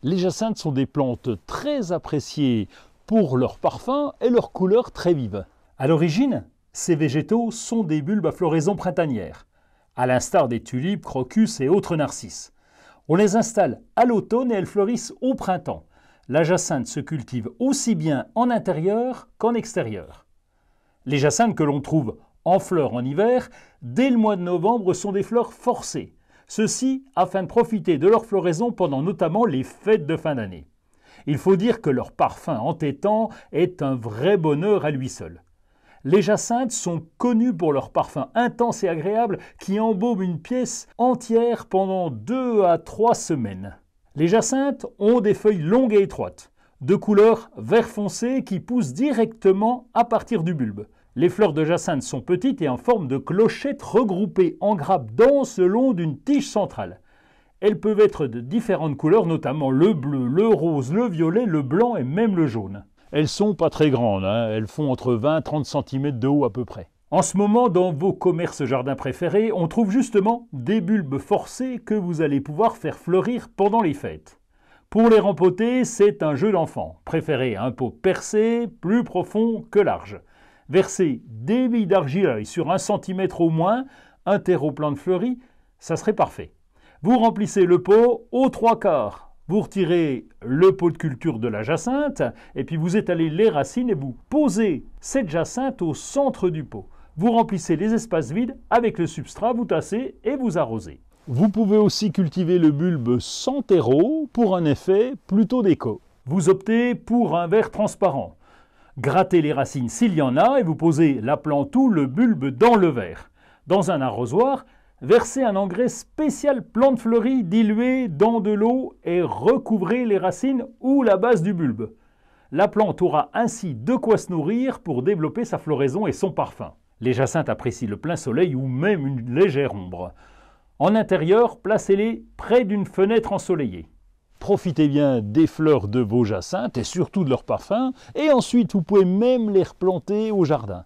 Les jacinthes sont des plantes très appréciées pour leur parfum et leur couleur très vive. À l'origine, ces végétaux sont des bulbes à floraison printanière, à l'instar des tulipes, crocus et autres narcisses. On les installe à l'automne et elles fleurissent au printemps. La jacinthe se cultive aussi bien en intérieur qu'en extérieur. Les jacinthes que l'on trouve en fleurs en hiver, dès le mois de novembre, sont des fleurs forcées. Ceci afin de profiter de leur floraison pendant notamment les fêtes de fin d'année. Il faut dire que leur parfum entêtant est un vrai bonheur à lui seul. Les jacinthes sont connues pour leur parfum intense et agréable qui embaume une pièce entière pendant 2 à 3 semaines. Les jacinthes ont des feuilles longues et étroites, de couleur vert foncé qui poussent directement à partir du bulbe. Les fleurs de jacinthe sont petites et en forme de clochette regroupées en grappes denses le long d'une tige centrale. Elles peuvent être de différentes couleurs, notamment le bleu, le rose, le violet, le blanc et même le jaune. Elles sont pas très grandes, elles font entre 20 et 30 cm de haut à peu près. En ce moment, dans vos commerces jardins préférés, on trouve justement des bulbes forcés que vous allez pouvoir faire fleurir pendant les fêtes. Pour les rempoter, c'est un jeu d'enfant. Préférez un pot percé, plus profond que large. Versez des billes d'argile sur 1 cm au moins, un terreau plein de fleuris, ça serait parfait. Vous remplissez le pot aux 3/4. Vous retirez le pot de culture de la jacinthe et puis vous étalez les racines et vous posez cette jacinthe au centre du pot. Vous remplissez les espaces vides avec le substrat, vous tassez et vous arrosez. Vous pouvez aussi cultiver le bulbe sans terreau pour un effet plutôt déco. Vous optez pour un verre transparent. Grattez les racines s'il y en a et vous posez la plante ou le bulbe dans le verre. Dans un arrosoir, versez un engrais spécial plante fleurie dilué dans de l'eau et recouvrez les racines ou la base du bulbe. La plante aura ainsi de quoi se nourrir pour développer sa floraison et son parfum. Les jacinthes apprécient le plein soleil ou même une légère ombre. En intérieur, placez-les près d'une fenêtre ensoleillée. Profitez bien des fleurs de vos jacinthes et surtout de leur parfum, et ensuite vous pouvez même les replanter au jardin.